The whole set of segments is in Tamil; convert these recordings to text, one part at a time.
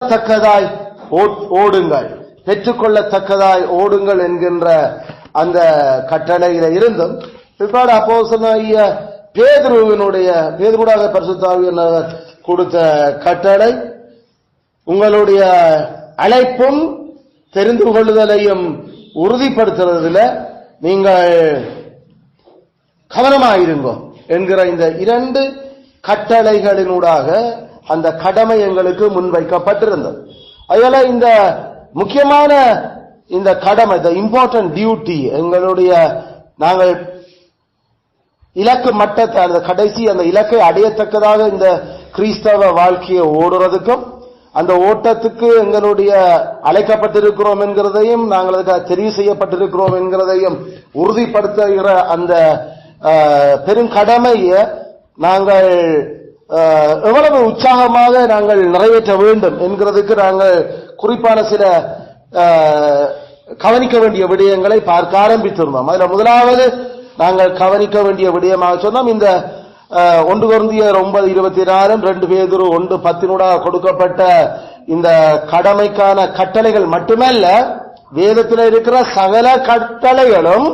தக்கதாய் ஓடுங்கள், பெற்றுக்கொள்ளத்தக்கதாய் ஓடுங்கள் என்கின்ற அந்த கட்டளையில இருந்தும் பிற்பாடு அப்போஸ்தலனாகிய பேதுருவாக பரிசுத்த ஆவியானவர் கொடுத்த கட்டளை, உங்களுடைய அழைப்பும் தெரிந்து கொள்ளுதலையும் உறுதிப்படுத்துறதுல நீங்கள் கவனமாயிருங்கோ என்கிற இந்த இரண்டு கட்டளைகளினூடாக அந்த கடமை எங்களுக்கு முன்வைக்கப்பட்டிருந்தது. அதனால இந்த முக்கியமான இந்த கடமை, த இம்பார்ட்டன்ட் டியூட்டி, எங்களுடைய நாங்கள் இலக்கு மட்டத்தை அந்த கடைசி அந்த இலக்கை அடையத்தக்கதாக இந்த கிறிஸ்தவ வாழ்க்கையை ஓடுறதுக்கும் அந்த ஓட்டத்துக்கு எங்களுடைய அழைக்கப்பட்டிருக்கிறோம் என்கிறதையும் நாங்கள் அதுக்கு தெரிவு செய்யப்பட்டிருக்கிறோம் என்கிறதையும் உறுதிப்படுத்துகிற அந்த பெரும் கடமையை நாங்கள் எவ்வளவு உற்சாகமாக நாங்கள் நிறைவேற்ற வேண்டும் என்கிறதுக்கு நாங்கள் குறிப்பான சில கவனிக்க வேண்டிய விடயங்களை பார்க்க ஆரம்பித்திருந்தோம். அதில் முதலாவது நாங்கள் கவனிக்க வேண்டிய விடயமாக சொன்னோம், இந்த 1 கொரிந்தியர் 9:24, 2 பேதுரு 1:10 கொடுக்கப்பட்ட இந்த கடமைக்கான கட்டளைகள் மட்டுமல்ல, வேதத்தில் இருக்கிற சகல கட்டளைகளும்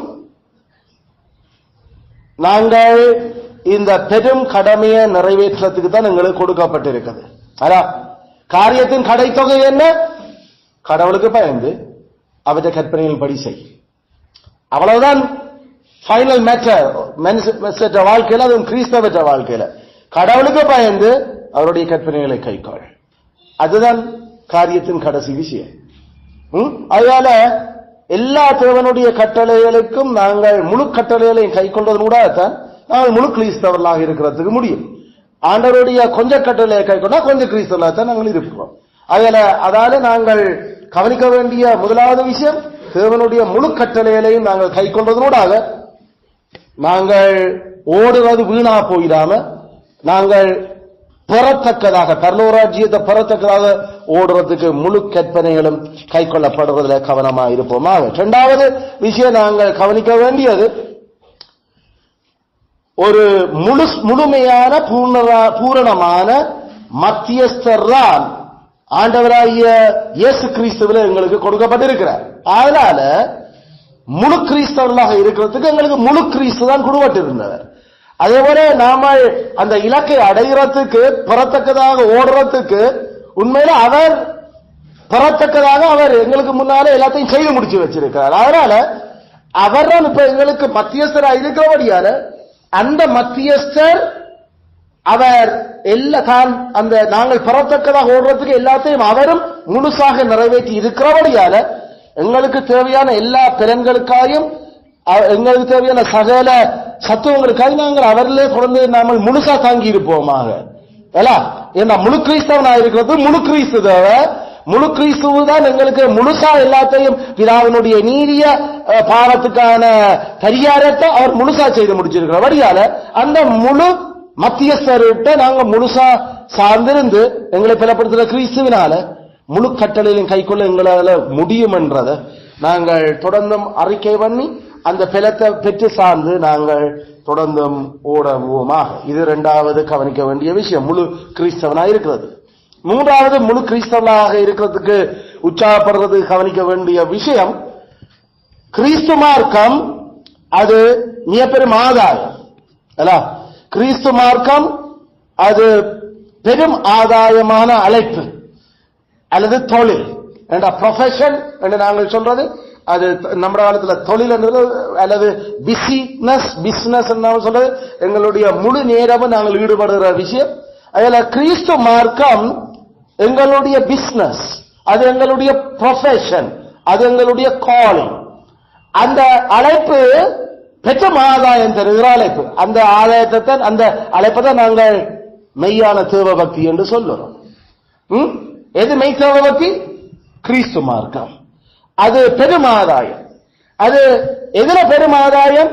நாங்கள் இந்த பெரும் கடமையை நிறைவேற்றத்துக்கு தான் எங்களுக்கு கொடுக்கப்பட்டிருக்கிறது. அதான் காரியத்தின் கடைத்தொகை என்ன? கடவுளுக்கு பயந்து அவற்றை கற்பனைகள் படி செய். அவ்வளவுதான் ஃபைனல் மேட்டர் வாழ்க்கையில, அதுவும் கிறிஸ்தவ வாழ்க்கையில கடவுளுக்கு பயந்து அவருடைய கற்பனைகளை கைக்கொள். அதுதான் காரியத்தின் கடைசி விஷயம். அதனால எல்லா தேவனுடைய கட்டளைகளுக்கும் நாங்கள் முழு கட்டளைகளையும் கை கொண்டதனூடாகத்தான் நாங்கள் முழு கிறிஸ்தவர்களாக இருக்கிறதுக்கு முடியும். ஆண்டவருடைய கொஞ்ச கட்டளையை கை கொண்டா கொஞ்சம் கிறிஸ்தவர்களாகத்தான் நாங்கள் இருக்கிறோம். அதால நாங்கள் கவனிக்க வேண்டிய முதலாவது விஷயம், தேவனுடைய முழு கட்டளைகளையும் நாங்கள் கை கொண்டதனூடாக நாங்கள் ஓடுவது வீணா போயிடாம நாங்கள் பெறத்தக்கதாக பரலோராஜ்யத்தை பெறத்தக்கதாக ஓடுறதுக்கு முழு கற்பனைகளும் கை கொள்ளப்படுவதில் கவனமாக இருப்போமாக. இரண்டாவது விஷயம் நாங்கள் கவனிக்க வேண்டியது, ஒரு முழுமையான பூரணமான மத்தியஸ்தர் தான் ஆண்டவராகிய இயேசு கிறிஸ்துவில் எங்களுக்கு கொடுக்கப்பட்டிருக்கிறார். அதனால முழு கிறிஸ்தவர்களாக இருக்கிறதுக்கு எங்களுக்கு முழு கிறிஸ்து தான் கொடுக்கப்பட்டிருந்தவர். அதே போல நாம அந்த இலக்கை அடைகிறதுக்கு பெறத்தக்கதாக ஓடுறதுக்கு உண்மையில அவர் பெறத்தக்கதாக அவர் எங்களுக்கு முன்னாலே எல்லாத்தையும் செய்து முடிச்சு வச்சிருக்கிறார். அதனால அவர் தான் இப்ப எங்களுக்கு மத்தியஸ்தராக இருக்கிறபடியால அந்த மத்தியஸ்தர் அவர் தான் அந்த நாங்கள் பெறத்தக்கதாக ஓடுறதுக்கு எல்லாத்தையும் அவரும் முழுசாக நிறைவேற்றி இருக்கிறபடியால எங்களுக்கு தேவையான எல்லா திறன்களுக்காயும் எங்களுக்கு தேவையான சகல சத்துவங்களுக்காக நாங்கள் அவரிலே தொடர்ந்து நாங்கள் முழுசா தாங்கி இருப்போமாக. ஏன்னா முழு கிறிஸ்தவனாக இருக்கிறது முழு கிறிஸ்து தேவை. முழு கிறிஸ்துவ தான் எங்களுக்கு முழுசா எல்லாத்தையும் பிதாவினுடைய நீதிய பாவத்துக்கான பரிகாரத்தை அவர் முழுசா செய்து முடிச்சிருக்கிறார். வழியால அந்த முழு மத்தியஸ்தர்கிட்ட நாங்க முழுசா சார்ந்திருந்து எங்களை பலப்படுத்துற கிறிஸ்துவினால முழு கட்டளையிலும் கைக்கொள்ள எங்களால முடியும் என்றதை நாங்கள் தொடர்ந்தும் அறிக்கை பண்ணி அந்த பலத்தை பெற்று சார்ந்து நாங்கள் தொடர்ந்தும் ஓடுவோமாக. இது இரண்டாவது கவனிக்க வேண்டிய விஷயம், முழு கிறிஸ்தவனாக இருக்கிறது. மூன்றாவது, முழு கிறிஸ்தவனாக இருக்கிறதுக்கு உற்சாகப்படுறது கவனிக்க வேண்டிய விஷயம், கிறிஸ்து மார்க்கம் அது மிகப்பெரும் ஆதாயம். கிறிஸ்து மார்க்கம் அது பெரும் ஆதாயமான அழைப்பு அல்லது தொழில் என்ற ப்ரொஃபஷன் என்று நாங்கள் சொல்றது. அது நம்ம காலத்தில் தொழில் என்றது அல்லது பிசினஸ் சொல்றது எங்களுடைய முழு நேரமும் நாங்கள் ஈடுபடுகிற விஷயம். அதுல கிறிஸ்து மார்க்கம் எங்களுடைய பிசினஸ், அது எங்களுடைய ப்ரொஃபஷன், அது எங்களுடைய காலிங். அந்த அழைப்பு பெற்ற ஆதாயம் தருகிற அழைப்பு. அந்த ஆதாயத்தை தான், அந்த அழைப்பை தான் நாங்கள் மெய்யான தேவ பக்தி என்று சொல்லுறோம். எது மெய் தேவ பக்தி? கிறிஸ்து மார்க்கம். அது பெரும் ஆதாயம். அது எதுல பெரும் ஆதாயம்?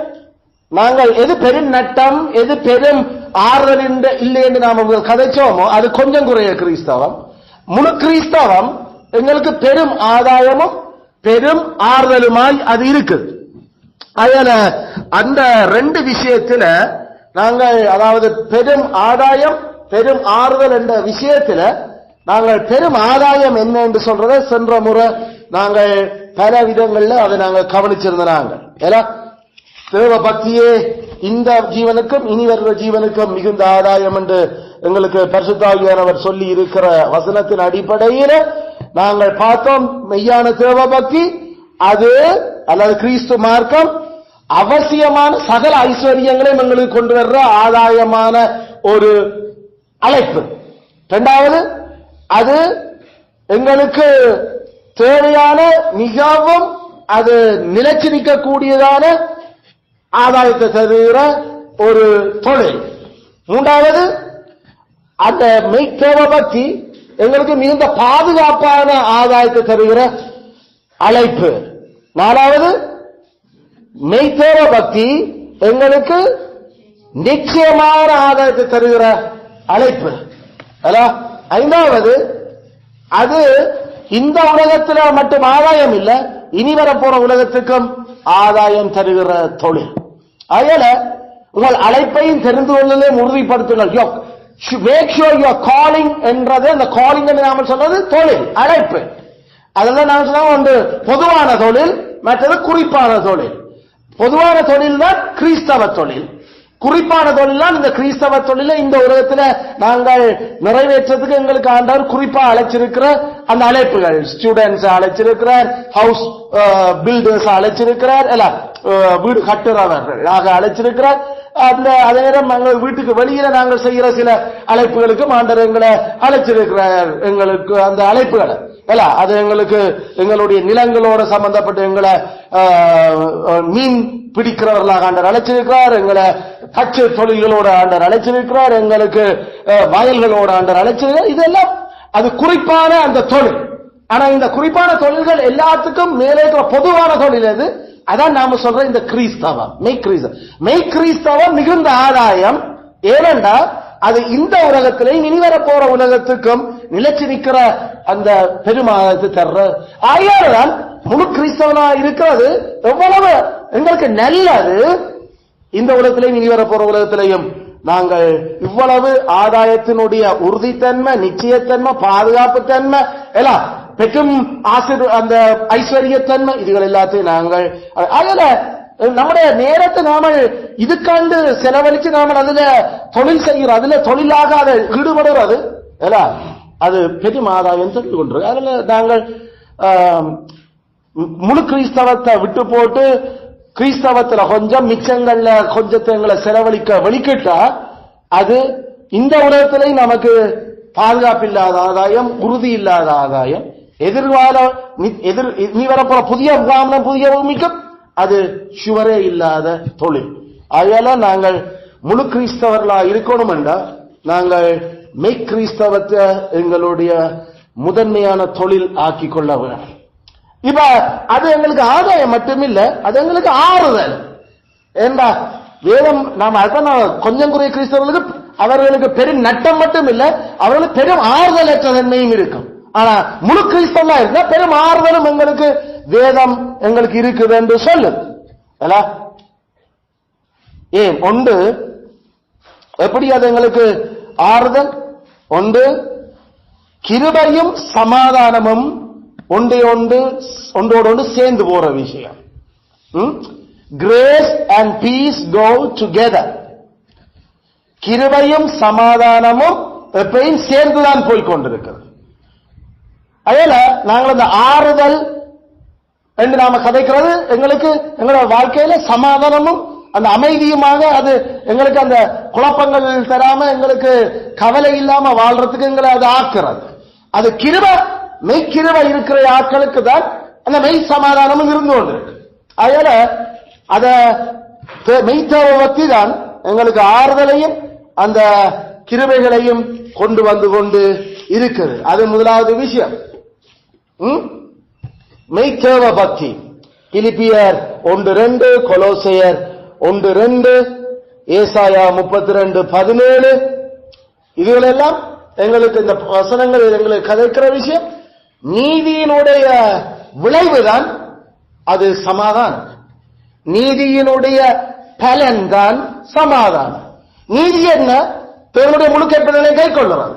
நாங்கள் எது பெரும் நட்டம், எது பெரும் ஆறுதல் இல்லை என்று நாம கதைச்சோமோ அது கொஞ்சம் குறைய கிறிஸ்தவம். முழு கிறிஸ்தவம் எங்களுக்கு பெரும் ஆதாயமும் பெரும் ஆறுதலுமாய் அது இருக்குது. அதனால அந்த ரெண்டு விஷயத்துல நாங்கள், அதாவது பெரும் ஆதாயம் பெரும் ஆறுதல் என்ற விஷயத்துல நாங்கள் பெரும் ஆதாயம் என்ன என்று சொல்றத சென்ற முறை நாங்கள் பல விதங்கள்ல அதை நாங்கள் கவனிச்சிருந்தாங்க. தேவ பக்தியே இந்த ஜீவனுக்கும் இனி வருகிற ஜீவனுக்கும் மிகுந்த ஆதாயம் என்று எங்களுக்கு பரிசுத்தாவியானவர் சொல்லி இருக்கிற வசனத்தின் அடிப்படையில் நாங்கள் பார்த்தோம். மெய்யான தேவ பக்தி அது அல்லது கிறிஸ்து மார்க்கம் அவசியமான சகல ஐஸ்வர்யங்களையும் எங்களுக்கு கொண்டு வர்ற ஆதாயமான ஒரு அழைப்பு. இரண்டாவது, அது எங்களுக்கு தேவையான மிகவும் அது நிலைச்சு நிற்கக்கூடியதான ஆதாயத்தை தருகிற ஒரு தொழில். மூன்றாவது, அந்த மெய்தேவ பக்தி எங்களுக்கு மிகுந்த பாதுகாப்பான ஆதாயத்தை தருகிற அழைப்பு. நாலாவது, மெய்தேவ பக்தி எங்களுக்கு நிச்சயமான ஆதாயத்தை தருகிற அழைப்பு. ஐந்தாவது, அது இந்த உலகத்தில் மட்டும் ஆதாயம் இல்லை, இனி வரப்போற உலகத்துக்கும் ஆதாயம் தருகிற தொழில். அதனால உங்கள் அழைப்பையும் தெரிந்து கொள்ளலே உறுதிப்படுத்துங்கள். மேக் ஷூர் யுவர் காலிங் என்றது, அந்த காலிங் என்று நாம சொல்றது தொழில், அழைப்பு. அதெல்லாம் நாம சொன்னா ஒன்று பொதுவான தொழில், மற்றது குறிப்பான தொழில். பொதுவான தொழில் தான் கிறிஸ்தவ தொழில், குறிப்பான தொழில் தான் இந்த கிறிஸ்தவ தொழிலை இந்த உலகத்தில் நாங்கள் நிறைவேற்றதுக்கு எங்களுக்கு ஆண்டவர் குறிப்பா அழைச்சிருக்கிற அந்த அழைப்புகள். ஸ்டூடெண்ட்ஸ் அழைச்சிருக்கிறார், ஹவுஸ் பில்டர்ஸ் அழைச்சிருக்கிறார், எல்லாம் வீடு கட்டுறவர்களாக அழைச்சிருக்கிறார். அந்த அதே நேரம் நாங்கள் வீட்டுக்கு வெளியில நாங்கள் செய்கிற சில அழைப்புகளுக்கும் ஆண்டவர் எங்களை அழைச்சிருக்கிறார். எங்களுக்கு அந்த அழைப்புகளை அது எங்களுக்கு எங்களுடைய நிலங்களோட சம்பந்தப்பட்ட எங்களை மீன் பிடிக்கிறவர்களாக ஆண்டவர் அழைச்சிருக்கிறார், எங்களை பச்சை தொழில்களோட ஆண்டவர் அழைச்சிருக்கிறார், எங்களுக்கு வயல்களோட ஆண்டவர் அழைச்சிருக்கிறார். இதெல்லாம் அது குறிப்பான அந்த தொழில். ஆனா இந்த குறிப்பான தொழில்கள் எல்லாத்துக்கும் மேலே இருக்கிற பொதுவான தொழில் எது? அதான் நாம சொல்ற இந்த கிறிஸ்தவம், மெய் கிறிஸ்தவம் மிகுந்த ஆதாயம். ஏனென்றா அது இந்த உலகத்திலையும் இனி வர போற உலகத்துக்கும் நிலைச்சு நிற்கிற அந்த பெருமாதத்தை தர்ற. ஆயால்தான் முழு கிறிஸ்தவனா இருக்கிறது எவ்வளவு எங்களுக்கு நல்லது. இந்த உலகத்திலையும் இனி வர போற உலகத்திலையும் நாங்கள் இவ்வளவு ஆதாயத்தினுடைய உறுதித்தன்மை, நிச்சயத்தன்மை, பாதுகாப்பு தன்மை எல்லாம் பெற்றும் அந்த ஐஸ்வர்யத்தன்மை இதுகள் எல்லாத்தையும் நாங்கள் அதில் நம்முடைய நேரத்தை நாம இதுக்காண்டு செலவழிச்சு நாம அதுல தொழில் செய்கிறோம், அதுல தொழிலாக அதை ஈடுபடுறது அது பெரும் ஆதாயம் தெரிந்து கொண்டிருக்கு. அதுல நாங்கள் முழு கிறிஸ்தவத்தை விட்டு போட்டு கிறிஸ்தவத்துல கொஞ்சம் மிச்சங்கள்ல கொஞ்சத்தை எங்களை செலவழிக்க வெளிக்கிட்டா அது இந்த உலகத்திலேயும் நமக்கு பாதுகாப்பு இல்லாத ஆதாயம், உறுதி இல்லாத ஆதாயம், எதிர்கால நீ வரப்போற புதிய முகாமினம் புதிய பூமிக்கும் அது சுவரே இல்லாத தொழில். அதனால நாங்கள் முழு கிறிஸ்தவர்களா இருக்கணும் என்றால் நாங்கள் மெய் கிறிஸ்தவத்தை எங்களுடைய முதன்மையான தொழில் ஆக்கி கொள்ள வேண்டும். இப்ப அது எங்களுக்கு ஆதாயம் மட்டுமில்ல, அது எங்களுக்கு ஆறுதல். ஏண்டா வேதம் நாம அதான் கொஞ்சம் குறைய கிறிஸ்தவர்களுக்கு அவர்களுக்கு பெரும் நட்டம் மட்டும் இல்ல, அவர்களுக்கு பெரும் ஆறுதலற்ற தன்மையும் இருக்கும். ஆனா முழு கிறிஸ்தவனா இருந்தா பெரும் ஆறுதலும் எங்களுக்கு வேதம் எங்களுக்கு இருக்குது என்று சொல்லுது. ஏன் ஒன்று எப்படி அது எங்களுக்கு ஆறுதல்? ஒன்று கிருபையும் சமாதானமும் ஒன்றோடு சேர்ந்து போற விஷயம். Grace and peace go together. கிருபையும் சமாதானமும் எப்பயும் சேர்ந்துதான் போய்கொண்டிருக்கிறது. அதனால நாங்கள் அந்த ஆறுதல் என்று நாம கதைக்கிறது எங்களுக்கு எங்களோட வாழ்க்கையில சமாதானமும் அந்த அமைதியுமாக அது எங்களுக்கு அந்த குழப்பங்கள் தராம எங்களுக்கு கவலை இல்லாம வாழ்றதுக்கு எங்களை அது ஆக்குறது. அது கிருபை, மெய்க்கிருபை இருக்கிற ஆட்களுக்கு தான் அந்த மெய் சமாதானமும் இருந்து கொண்டு இருக்கு. அதனால அத மெய்த்தேவ பக்தி தான் எங்களுக்கு ஆறுதலையும் அந்த கிருபைகளையும் கொண்டு வந்து கொண்டு இருக்குது. அது முதலாவது விஷயம். மெய்தேவ பக்தி பிலிப்பியர் 1:2, கொலோசையர் 1:2, ஏசாயா 32:17 இதுகளெல்லாம் எங்களுக்கு இந்த வசனங்கள் எங்களுக்கு கதைக்கிற விஷயம். நீதியினுடைய விளைவுதான் அது சமாதானம். நீதியினுடைய பலன் தான் சமாதானம். நீதி என்ன? தேவனுடைய முழு கற்பனைகளை கைக்கொள்ளுறது.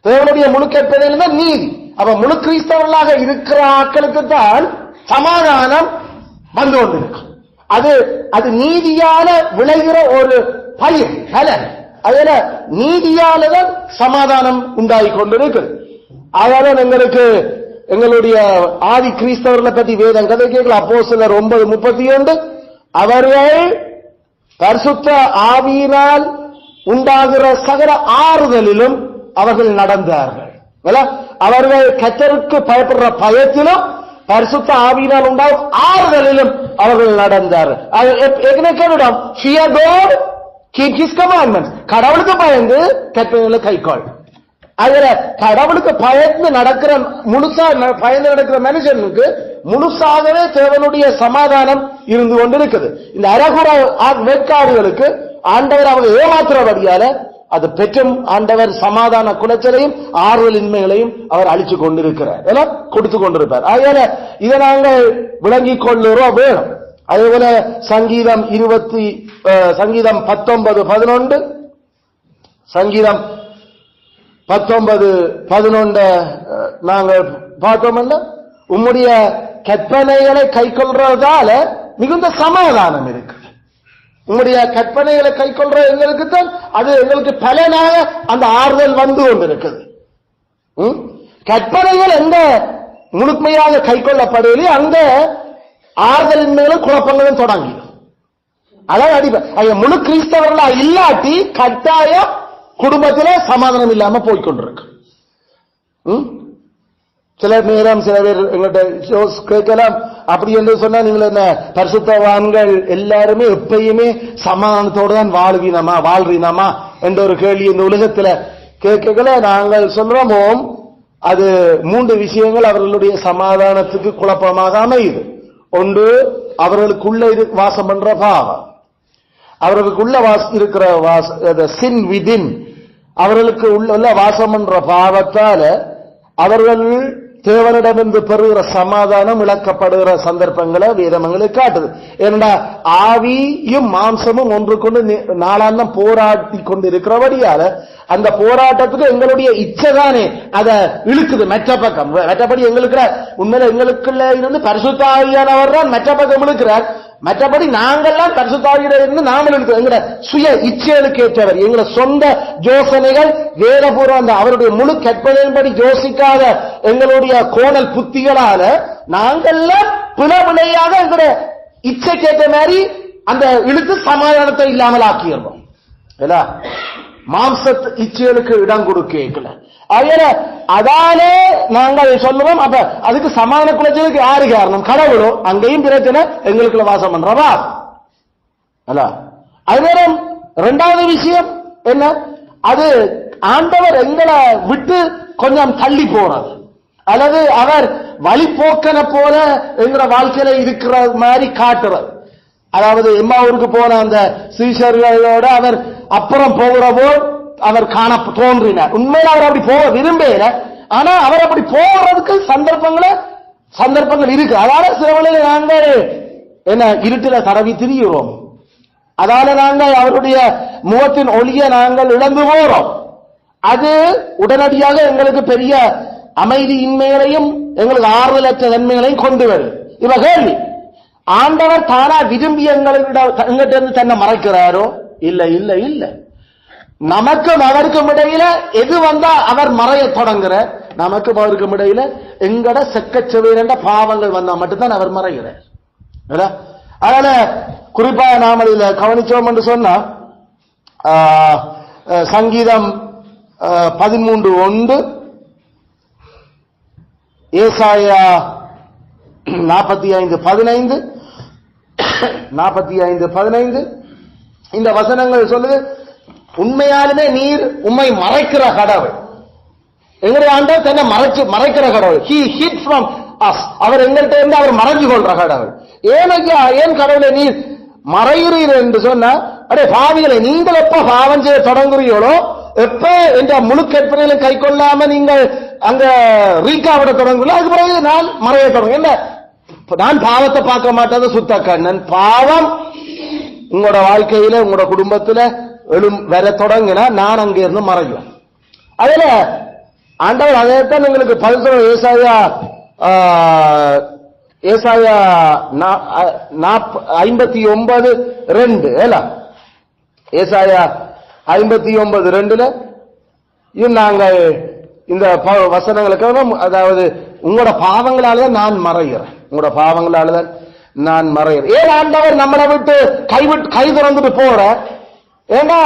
தேவனுடைய முழு கற்பனை நீதி. அப்ப முழு கிறிஸ்தவர்களாக இருக்கிற ஆட்களுக்கு தான் சமாதானம் வந்து கொண்டிருக்கும். அது நீதியால விளைகிற ஒரு பயிர் பலன். அதுல நீதியாலதான் சமாதானம் உண்டாகி கொண்டிருக்கிறது. அதான் எங்களுக்கு எங்களுடைய ஆதி கிறிஸ்தவர்களை பற்றி வேதம் கதை கேட்கல. அப்போஸ்தலர் 9:31 அவர்கள் பரிசுத்த ஆவியினால் உண்டாகிற சகல ஆறுதலிலும் அவர்கள் நடந்தார்கள். அவர்கள் கர்த்தருக்கு பயப்படுற பயத்திலும் பரிசுத்த ஆவியினால் உண்டாகும் ஆறுதலிலும் அவர்கள் நடந்தார்கள். கடவுளுக்கு பயந்து கற்பனைகளை கைக்கொள். அதுல கடவுளுக்கு பயந்து நடக்கிற முழுசா பயந்து நடக்கிற மனுஷனுக்கு முழுசாகவே தேவனுடைய சமாதானம் இருந்து கொண்டிருக்குது. இந்த அரகுர வேட்காடுகளுக்கு ஆண்டவர் அவங்க ஏமாற்றுறபடியால அது பெற்றும் ஆண்டவர் சமாதான குலைச்சலையும் ஆறுதலின்மைகளையும் அவர் அழிச்சு கொண்டிருக்கிறார், கொடுத்து கொண்டிருப்பார். அதனால இதை நாங்கள் விளங்கிக் கொள்ளுறோம் வேணும். அதே போல சங்கீதம் 19:11 சங்கீதம் 19:11 நாங்கள் பார்த்தோம்ல, உம்முடைய கற்பனைகளை கை கொள்றதால மிகுந்த சமாதானம் இருக்கு. உங்களுடைய கற்பனைகளை கை கொள்ற எங்களுக்கு தான் அது எங்களுக்கு பலனாக அந்த ஆறுதல் வந்து கொண்டிருக்குது. கற்பனைகள் எந்த முழுமையாக கை கொள்ளப்படவில்லை, அந்த ஆறுதலின் மேலும் குழப்பங்களும் தொடங்கிடும். அதான் அடிப்படை. முழு கிறிஸ்தவர்களா இல்லாட்டி கட்டாயம் குடும்பத்தில சமாதானம் இல்லாம போய்கொண்டிருக்கு. சில நேரம் சில பேர் எங்கள்கிட்ட கேட்கலாம், அப்படி என்று சொன்னா நீங்கள் என்ன பரிசுத்தவான்கள் எல்லாருமே எப்பயுமே சமாதானத்தோடு தான் வாழ்றீனாமா என்ற ஒரு கேள்வி இந்த உலகத்துல கேட்கல. நாங்கள் சொல்றோமோ அது 3 விஷயங்கள் அவர்களுடைய சமாதானத்துக்கு குழப்பமாக அமையுது. ஒன்று, அவர்களுக்குள்ள வாசம் பண்ற பாவம், அவர்களுக்குள்ள இருக்கிற சின் விதின், அவர்களுக்கு உள்ள வாசம் பண்ற பாவத்தால அவர்கள் தேவனிடமிருந்து பெறுகிற சமாதானம் இழக்கப்படுகிற சந்தர்ப்பங்களை வேதமங்களுக்கு காட்டுது. ஏன்னா ஆவியும் மாம்சமும் ஒன்று கொண்டு நாளாந்தம் போராடி கொண்டு இருக்கிறபடியால அந்த போராட்டத்துக்கு எங்களுடைய இச்சைதானே அதை இழுக்குது மற்ற பக்கம். மற்றபடி எங்களுக்கு உண்மையில எங்களுக்குள்ள இருந்து பரிசுத்த ஆவியானவர் தான் மற்ற பக்கம் இழுக்கிறார். மற்றபடி நாங்கள்லாம் பரிசுத்தாவியிட இருந்து நாமல் இழுக்கிறோம். எங்களோட சுய இச்சைகளுக்கு ஏற்றவர், எங்களை சொந்த யோசனைகள் வேதபூர்வம் அந்த அவருடைய முழு கற்பனையின்படி யோசிக்காத எங்களுடைய கோணல் புத்திகளால நாங்கள்லாம் பிளவிளையாக எங்களுடைய இச்சைக்கேற்ற மாதிரி அந்த இழுத்து சமாதானத்தை இல்லாமல் ஆக்கிடுறோம். மாம்ச இச்சைகளுக்கு இடம் கொடுக்கல. அதாலே நாங்கள் சொல்லுவோம். அப்ப அதுக்கு சமாதான குலைச்சலுக்கு யாரு காரணம்? கடவுளோ? அங்கேயும் பிரச்சனை, எங்களுக்குள்ள வாசம் பண்றவா அல்ல. அது நேரம் 2வது விஷயம் என்ன? அது ஆண்டவர் எங்களை விட்டு கொஞ்சம் தள்ளி போறது, அல்லது அவர் வழிபோக்கன போல எங்களோட வாழ்க்கையில இருக்கிற மாதிரி காட்டுறது. அதாவது எம்மாவூருக்கு போன அந்த சீஷர்களோட அவர் அப்புறம் போகிற போல் அவர் காண தோன்றினார். உண்மையில அவர் அப்படி போக விரும்பல, ஆனா அவர் அப்படி போகிறதுக்கு சந்தர்ப்பங்கள் இருக்கு. அதால சில வேளையில நாங்கள் என்ன இருட்டில தடவி திரிகிறோம். அதால நாங்கள் அவருடைய முகத்தின் ஒளிய நாங்கள் இழந்து போகிறோம். அது உடனடியாக எங்களுக்கு பெரிய அமைதியின்மைகளையும் எங்களுக்கு ஆறுதலற்ற தன்மைகளையும் கொண்டு வரும். இவ கேள்வி, ஆண்டவர் தானா விரும்பி எங்கிட்ட இருந்து தன்னை மறைக்கிறாரோ? இல்ல இல்ல இல்ல. நமக்கும் அவருக்கும் இடையில எது வந்தா அவர் மறைய தொடங்குற, நமக்கும் அவருக்கும் இடையில எங்கட செக்கச்செவேரண்ட பாவங்கள் வந்தா மட்டும்தான் அவர் மறைகிறார். அதனால குறிப்பா நாம இதுல கவனிச்சோம் என்று சொன்னா சங்கீதம் 13:1, ஏசாயா 45:15 இந்த வசனங்கள் சொல்லுது, உண்மையாலுமே நீர் உம்மை மறைக்கிற கடவுள். எங்களுடைய ஆண்டவர் தன்னை மறைக்கிற கடவுள். He hid from us. அவர் எங்கள்கிட்ட இருந்து அவர் மறைஞ்சு கொள்ற கடவுள். ஏன் கடவுளை நீர் மறைகிறீர் என்று சொன்னா, அடே பாவிகளை, நீங்கள் எப்ப பாவம் செய்ய தொடங்குறீங்களோ, எப்ப என்ற முழு கற்பனையில கை கொள்ளாம நீங்கள் அங்க ரீகாவிட தொடங்குறீங்களோ, அதுக்கு பிறகு நான் மறைய தொடங்க. என்ன, நான் பாவத்தை பார்க்க மாட்டேன் சுத்த கண்ணன். பாவம் உங்களோட வாழ்க்கையில உங்களோட குடும்பத்துல வர தொடங்கினா நான் அங்க இருந்து மறைவேன். அதுல ஆண்டவர் அதைத்தான் எங்களுக்கு பதில் சொல்ற. ஏசாயா 59:2 ஏசாயா 59:2 நாங்கள் இந்த வசனங்களுக்கு, அதாவது உங்களோட பாவங்களாலதான் நான் மறைகிறேன், உங்களோட பாவங்களாலதான் நான் மறைகிறேன். ஏன் ஆண்டவர் நம்மளை விட்டு கை திறந்துட்டு போற? ஏன்னா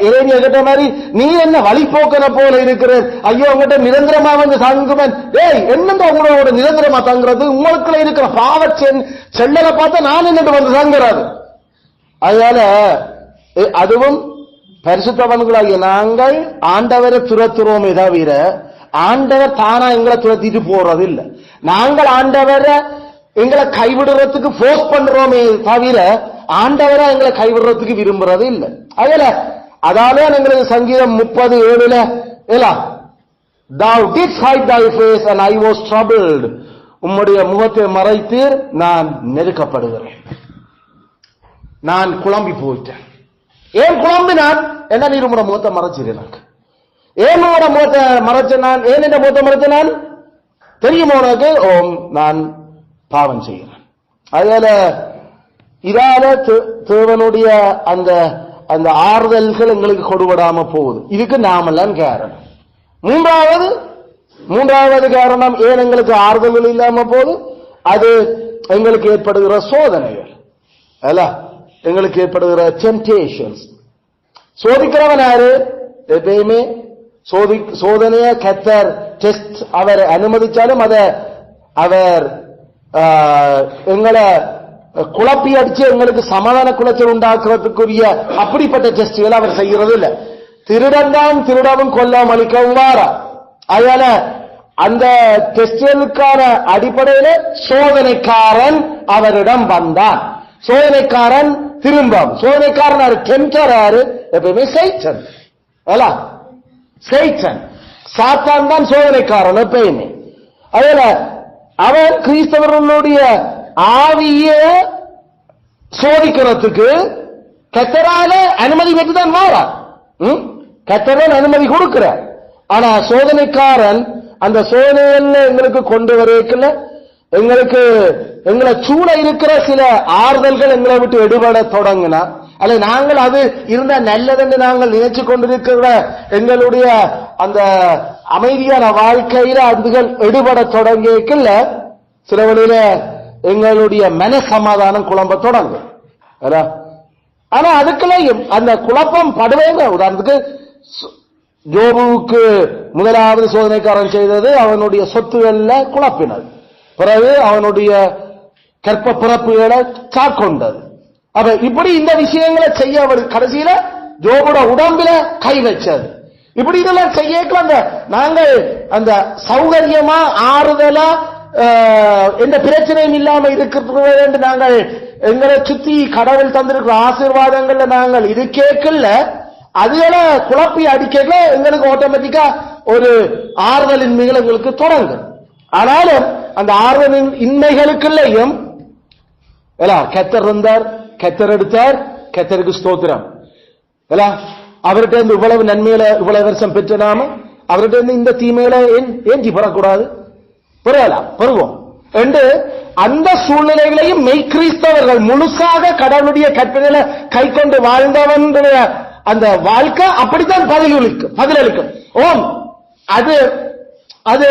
இறைவனை கேட்ட மாதிரி, நீ என்ன வழிபோக்கன போல இருக்கிற, ஐயோ உங்ககிட்ட நிரந்தரமா வந்து தங்குவன். ஏய், என்னங்க உங்களோட நிரந்தரமா தங்குறது? உங்களுக்குள்ள இருக்கிற பாவ செல்லலை பார்த்தா நான் என்னட்டு வந்து தங்குறாது. அதனால அதுவும் பரிசுத்தவன்களாகிய நாங்கள் ஆண்டவரை துரத்துறோமே தவிர ஆண்டவர் தானா எங்களை துரத்திட்டு போறது இல்லை. நாங்கள் ஆண்டவரை எங்களை கைவிடுறதுக்கு போர்ஸ் பண்றோமே தவிர ஆண்டவரை எங்களை கைவிடுறதுக்கு விரும்புறது இல்லை. அதால எங்களுக்கு சங்கீதம் 30:7 Thou didst hide thy face and I was troubled. உம்முடைய முகத்தை மறைத்தீர், நான் நெருக்கப்படுகிறேன், நான் குழம்பி போயிட்டேன். ஏன் குழம்பினான்? என்ன நீர் உங்களோட முகத்தை மறைச்சிரு. எனக்கு ஏன் உங்களோட முகத்தை மறைச்ச நான்? ஏன் இந்த முகத்தை மறைச்ச நான் தெரியுமா உனக்கு? ஓம், நான் பாவம் செய்கிறேன். அதனால இதால தேவனுடைய அந்த அந்த ஆறுதல்கள் எங்களுக்கு கொடுபடாம போகுது. இதுக்கு நாமெல்லாம் காரணம். மூன்றாவது காரணம் ஏன் எங்களுக்கு ஆறுதல்கள் இல்லாம போகுது, அது எங்களுக்கு ஏற்படுகிற சோதனைகள் அல்ல, எங்களுக்கு ஏற்படுகிற டெம்டேஷன்ஸ். சோதிக்கிறவன் யாரு? எப்பயுமே சோதனைய கர்த்தர் டெஸ்ட் அவர் அனுமதிச்சாலும் அதை அவர் எங்களை குழப்பி அடிச்சு எங்களுக்கு சமாதான குலைச்சல் உண்டாக்குறதுக்குரிய அப்படிப்பட்ட டெஸ்ட்களை அவர் செய்யறது இல்லை. திருடன்தான் திருடவும் கொல்லாம அளிக்கவும் வாரா. அதனால அந்த டெஸ்டுக்கான அடிப்படையில சோதனைக்காரன் அவரிடம் வந்தான். சோதனைக்காரன் சோதனைக்காரன் டெம்டர் யாரு? எப்பயுமே சைத்தன். சைத்தன், சாத்தான் தான் சோதனைக்காரன் எப்பயுமே. அதனால அவன் கிறிஸ்தவர்களுடைய ஆவிய சோதிக்கிறதுக்கு கர்த்தரால அனுமதி பெற்றுதான் மாறா. கர்த்தரால் அனுமதி கொடுக்கிறார். ஆனா சோதனைக்காரன் அந்த சோதனையில எங்களுக்கு கொண்டு வரைக்கல, எங்களை சூழ இருக்கிற சில ஆறுதல்கள் எங்களை விட்டு எடுபட தொடங்கினா, அல்ல நாங்கள் அது இருந்த நல்லதென்று நாங்கள் நினைச்சு கொண்டிருக்கிற எங்களுடைய அந்த அமைதியான வாழ்க்கையில அதுகள் எடுபட தொடங்கியல சில வழியில எங்களுடைய மன சமாதானம் குழம்ப தொடங்கும். ஆனா அதுக்குள்ளேயும் அந்த குழப்பம் படுவேங்க. உதாரணத்துக்கு ஜோபுவுக்கு முதலாவது சோதனைக்காரன் செய்தது அவனுடைய சொத்துகள்ல குழப்பினது, பிறகு அவனுடைய கற்ப பிறப்புகளை காக்கொண்டது. அப்ப இப்படி இந்த விஷயங்களை செய்ய அவர் கடைசியில ஜோபோட உடம்புல கை வச்சது. இப்படி இதெல்லாம் செய்யக்கலாம் நாங்கள் அந்த சௌகரியமா ஆறுதலா எந்த பிரச்சனையும் இல்லாம இருக்கிறது என்று நாங்கள் எங்களை சுத்தி கடவுள் தந்திருக்கிற ஆசீர்வாதங்கள்ல நாங்கள் இது கேட்கல, அதுகளை குழப்பி அடிக்கல எங்களுக்கு ஆட்டோமேட்டிக்கா ஒரு ஆறுதலின் மிக எங்களுக்கு தொடங்கும். ஆனாலும் அந்த ஆறுதலின் இன்மைகளுக்குள்ளேயும் கர்த்தர் இருந்தார், கர்த்தர் எடுத்தார், கர்த்தருக்கு ஸ்தோத்திரம். அவர்கிட்ட இருந்து இவ்வளவு நன்மையில இவ்வளவு வருஷம் பெற்ற நாம அவர்கிட்ட இருந்து இந்த தீமையில ஏஞ்சி பெறக்கூடாது, பெறுவோம் என்று அந்த சூழ்நிலைகளையும் மெய்கிறிஸ்தவர்கள் முழுசாக கடவுளுடைய கற்பனையில கை கொண்டு வாழ்ந்தவனுடைய அந்த வாழ்க்கை அப்படித்தான் பதிலளிக்கும். ஓம், அது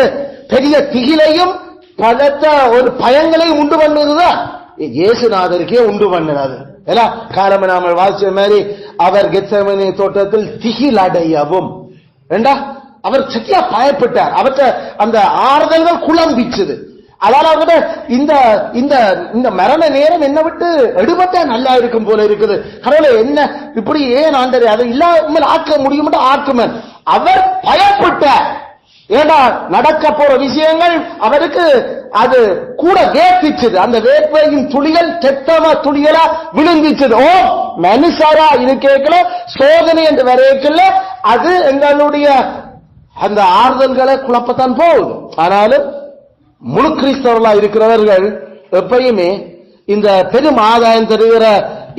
பெரிய திகிலையும் பலத்த ஒரு பயங்களையும் உண்டு பண்ணுதுதான் இயேசுநாதருக்கே உண்டு பண்ணினது. காலம் நாம வாசிச்ச மாதிரி அவர் கெத்செமனே தோட்டத்தில் திகில் அடையவும் அவர் சத்தியா பயப்பட்டார். அவற்ற அந்த ஆறுதல்கள் குழம்பிச்சது. அதாவது அவர்கிட்ட இந்த மரண நேரம் என்ன விட்டு எடுபட்டா நல்லா இருக்கும் போல இருக்குது. கடவுளே என்ன இப்படி ஏன் ஆண்டரே அதை இல்லாமல் ஆக்க முடியும் ஆக்குமன் அவர் பயப்பட்டார். ஏன்னா நடக்க போற விஷயங்கள் அவருக்கு அது கூட வேர்த்திச்சது. அந்த வேர்வையின் துளிகள் தெத்தமா துளிகளா விழுந்துச்சது. ஓ மனுஷாரா இது கேட்கல, சோதனை என்று வரைக்கல, அது எங்களுடைய அந்த ஆறுதல்களை குழப்பத்தான் போகுது. ஆனாலும் முழு கிறிஸ்தவர்களா இருக்கிறவர்கள் எப்பயுமே இந்த பெரும் ஆதாயம் தருகிற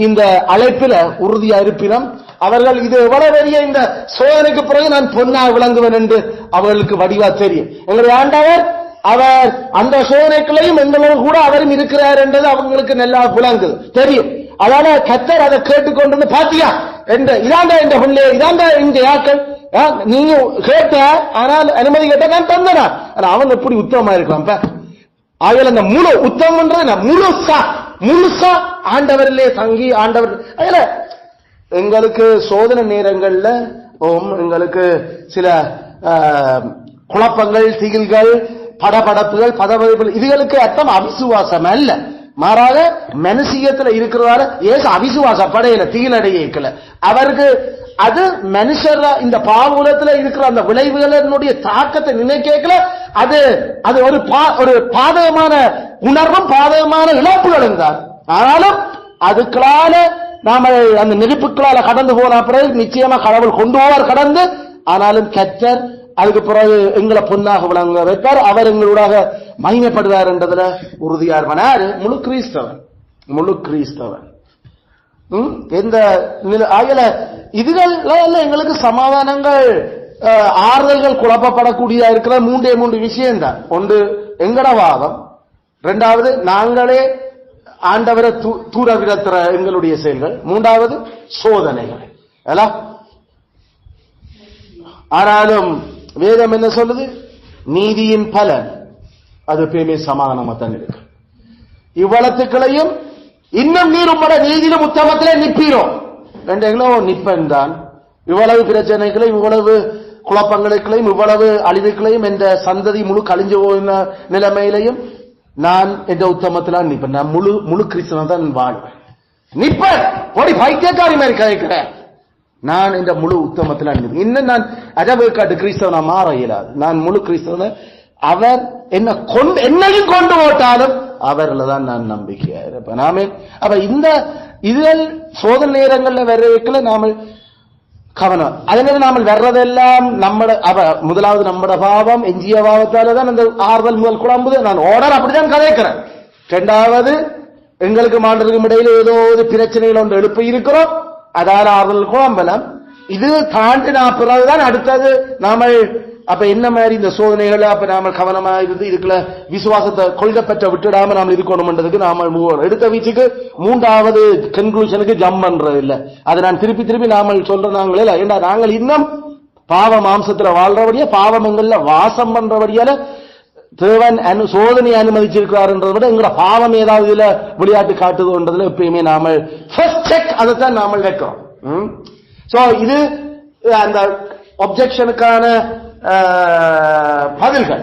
இந்த அழைப்பில உறுதியா இருப்பினும் அவர்கள் இது எவ்வளவு பெரிய இந்த சோதனைக்கு பிறகு நான் பொன்னா விளங்குவேன் என்று அவர்களுக்கு வடிவா தெரியும். எங்களுடைய ஆண்டவர் அவர் அந்த சோதனைகளையும் எங்களோடு கூட அவரும் இருக்கிறார் என்றது அவங்களுக்கு நல்லா விளங்குது தெரியும். அதனால கர்த்தர் அதை கேட்டுக்கொண்டு பாத்தியா இதாண்டா இந்த பிள்ளை இதாண்டா இந்த யாக்கள் நீங்க கேட்ட ஆனால் அனுமதி கேட்ட நான் தந்தனா அவங்க எப்படி உத்தமமா இருக்கலாம். ஆகல அந்த முழு உத்தமன்றது முழுசா ஆண்டவரிலே தங்கி ஆண்டவர் அதுல எங்களுக்கு சோதனை நேரங்கள்ல எங்களுக்கு சில குழப்பங்கள் திகில்கள் படபடப்புகள் பதபதப்புகள் இதுகளுக்கு அர்த்தம் அவிசுவாசம் அல்ல, மாறாக மனுஷியத்துல இருக்கிறதால ஏசு அவிசுவாசப்படையில திகிலடையல அவருக்கு அது மனுஷர் இந்த பாவூலத்துல இருக்கிற அந்த விளைவுகளினுடைய தாக்கத்தை நினைக்கல. அது அது ஒரு பாதகமான உணர்வும் பாதகமான இழப்புகளும் தான். ஆனாலும் அதுக்களால நாம அந்த நெருப்புக்களால கடந்து போன பிறகு நிச்சயமா கடவுள் கொண்டு போவார் கடந்து. ஆனாலும் கர்த்தர் அதுக்கு பிறகு எங்களை பொன்னாக விளங்க வைப்பார், அவர் எங்களோட மகிமைப்படுவார் என்றதுல உறுதியா இருப்பார். முழு கிறிஸ்தவன் எந்த ஆகல இதுகள் எங்களுக்கு சமாதானங்கள் ஆறுதல்கள் குழப்பப்படக்கூடியதா இருக்கிற மூன்று விஷயம் தான். ஒன்று எங்கட வாதம், இரண்டாவது நாங்களே ஆண்டவரை தூர விரத்துற எங்களுடைய செயல்கள், மூன்றாவது சோதனைகள். ஆனாலும் வேதம் என்ன சொல்லுது? நீதியின் பலன் அது எப்பயுமே சமாதானமா தான் இருக்கு. இவ்வளத்துக்களையும் இன்னும் நீர் உம்மட நீதியிலும் உத்தமத்திலே நிற்பீரோம் ரெண்டோ நிற்பன் தான். இவ்வளவு பிரச்சனைகளையும் இவ்வளவு குழப்பங்களையும் இவ்வளவு அழிவுகளையும் என்ற சந்ததி முழு கழிஞ்சு போன நிலைமையிலையும் நான் என்ற உத்தமத்தில் நிற்பேன். நான் முழு கிறிஸ்தவன் தான் வாழ்வேன். நிற்பேன் ஓடி பைத்தியக்காரி மாதிரி கதைக்கிறேன். நான் இந்த முழு உத்தமத்தில் நிற்பேன். இன்னும் நான் அஜபேக்காட்டு கிறிஸ்தவனா மாற இயலாது. நான் முழு கிறிஸ்தவன். அவர் என்னையும் கொண்டு போட்டாலும் அவர்ல தான் நான் நம்பிக்கையா இருப்பேன். நாம அப்ப இந்த இதுகள் சோதனை நேரங்கள்ல வர்றதுக்குள்ள நாம கவனம். அதனால நாம வர்றதெல்லாம் முதலாவது நம்மட பாவம் எஞ்சிய பாவத்தால தான் அந்த ஆறுதல் முதல் குழம்புது. நான் ஓடர் அப்படிதான் கதைக்கிறேன். இரண்டாவது எங்களுக்கு மாண்டதுக்கும் இடையில ஏதோ ஒரு பிரச்சனைகள் ஒன்று எழுப்ப இருக்கிறோம், அதால ஆறுதல் குழம்பலாம். இது தாண்டி நான் பிறகுதான் அடுத்தது நாம அப்ப என்ன மாதிரி இந்த சோதனைகள் அப்ப நாம கவனமா இருந்து இதுக்குள்ள விசுவாசத்தை கொள்கை பெற்ற விட்டுடாம நாம இருக்கணும்ன்றதுக்கு நாம எடுத்த வீச்சுக்கு மூன்றாவது கன்க்ளூஷனுக்கு ஜம்ப் பண்றது இல்ல. அதை நான் திருப்பி நாம சொல்றாங்களே இல்ல. ஏன்னா நாங்கள் இன்னும் பாவ மாம்சத்துல வாழ்றபடியா பாவமங்கள்ல வாசம் பண்றபடியால தேவன் சோதனை அனுமதிச்சிருக்கிறார்ன்றதை விட எங்களோட பாவம் ஏதாவது இதுல விளையாட்டு காட்டுதுன்றதுல எப்பயுமே நாம ஃபர்ஸ்ட் செக் அதைத்தான் நாம வைக்கிறோம். சோ இது அந்த ஒப்ஜெக்ஷனுக்கான பதில்கள்.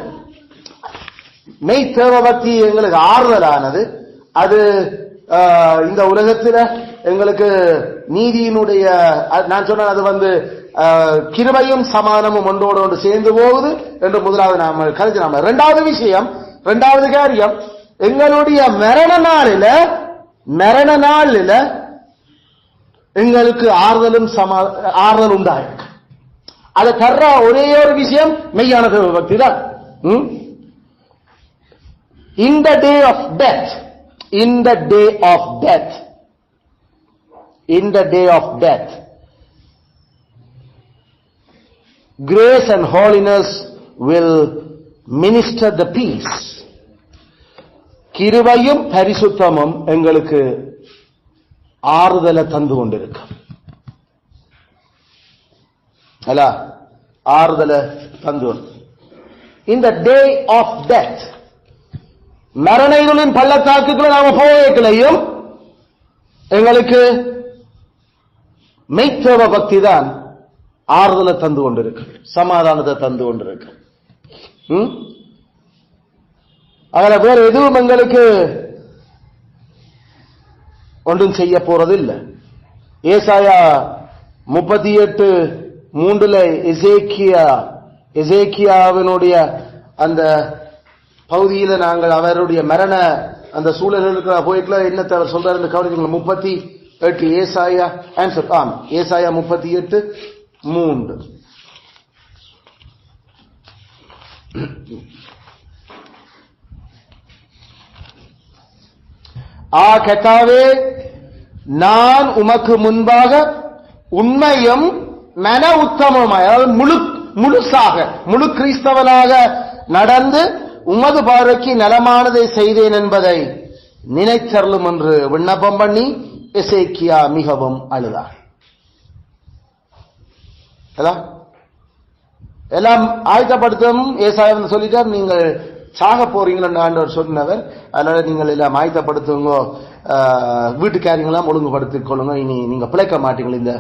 மெய் தேவபக்தி எங்களுக்கு ஆறுதலானது. அது இந்த உலகத்தில் எங்களுக்கு நீதியினுடைய நான் சொன்ன அது கிருபையும் சமானமும் ஒன்றோடு ஒன்று சேர்ந்து போகுது என்று முதலாவது நாம கருதினாம. இரண்டாவது காரியம் எங்களுடைய மரண நாளில எங்களுக்கு ஆறுதல் உண்டாயிருக்கு. அதை தர்ற ஒரே ஒரு விஷயம் மெய்யான பக்தி தான். In the day of death, grace and holiness will minister the peace. கிருபையும் பரிசுத்தமும் எங்களுக்கு ஆறுதலை தந்து கொண்டிருக்கும். ஆறுதலை தந்து இந்த டே ஆஃப் டெத் மரணைகளின் பள்ளத்தாக்குகளை நாம போகலையும் எங்களுக்கு மெய்த்தேவ பக்தி தான் ஆறுதலை தந்து கொண்டிருக்கு, சமாதானத்தை தந்து கொண்டிருக்கு. அதுல வேற எதுவும் எங்களுக்கு ஒன்றும் செய்ய போறது இல்லை. ஏசாயா 38:3 எசேக்கியாவினுடைய அந்த பகுதியில நாங்கள் அவருடைய மரண அந்த சூழலுக்கு போயிட்டுல என்னத்தை அவர் சொல்றாரு கவனிக்கணும். 38 ஏசாயா ஆன்சர் ஏசாயா 38:3 கர்த்தாவே, நான் உமக்கு முன்பாக உண்மையும் மன உத்தமமாய், அதாவது முழுசாக முழு கிறிஸ்தவனாக நடந்து உமது பார்வைக்கு நலமானதை செய்தேன் என்பதை நினைத்தருளும் என்று விண்ணப்பம் பண்ணி எசேக்கியா மிகவும் அழுதார். எல்லாம் ஆயத்தப்படுத்தும் ஏசாயா சொல்லிட்டார், நீங்கள் சாக போறீங்களா ஆண்டவர் சொன்னவர், அதனால நீங்கள் எல்லாம் ஆயத்தப்படுத்துங்க, வீட்டுக்காரியங்களாம் ஒழுங்குபடுத்திக் கொள்ளுங்க, இனி நீங்க பிழைக்க மாட்டீங்க இந்த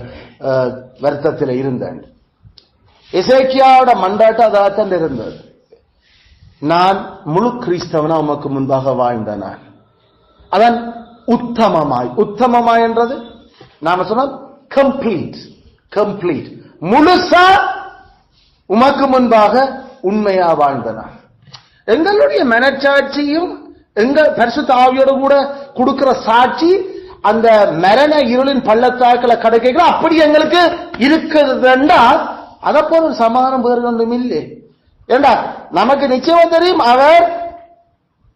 வருத்தத்தில் இருந்த. எசேக்கியாவோட மண்டாட்டம் அதான் இருந்தது. நான் முழு கிறிஸ்தவனா உமக்கு முன்பாக வாழ்ந்த நான், அதான் உத்தமமாய் என்றது நாம சொன்ன கம்ப்ளீட் முழுசா உமக்கு முன்பாக உண்மையா வாழ்ந்த நான். எங்களுடைய மனச்சாட்சியும் எங்கள் பரிசுத்த ஆவியோடு கூட கொடுக்கிற சாட்சி அந்த மரண இருளின் பள்ளத்தாக்களை கடக்க அப்படி எங்களுக்கு இருக்கிறதுண்டா அதை போல ஒரு சமாதானம் வேறு ஒன்றும் இல்லை. ஏண்டா நமக்கு நிச்சயம் தெரியும் அவர்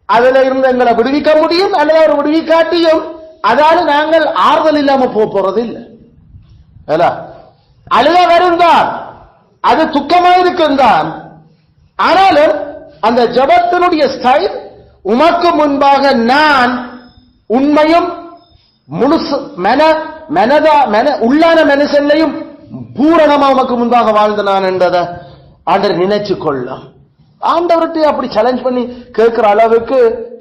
அதுல இருந்து எங்களை விடுவிக்க முடியும், அல்லது அவர் விடுவிக்காட்டியும் அதால நாங்கள் ஆறுதல் இல்லாம போறது இல்லை. அழுக வரும் தான், அது துக்கமாக இருக்கும் தான். ஆனாலும் அந்த ஜபத்தினுடைய ஸ்டைல் உமக்கு முன்பாக நான் உண்மையும் முழுசு உள்ளான மனுஷன்லையும் பூரணமா உமக்கு முன்பாக வாழ்ந்த நான் என்றதை ஆண்டவர் நினைச்சு கொள்ள. ஆண்டவர்கிட்ட அப்படி சேலஞ்ச் பண்ணி கேட்கிற அளவுக்கு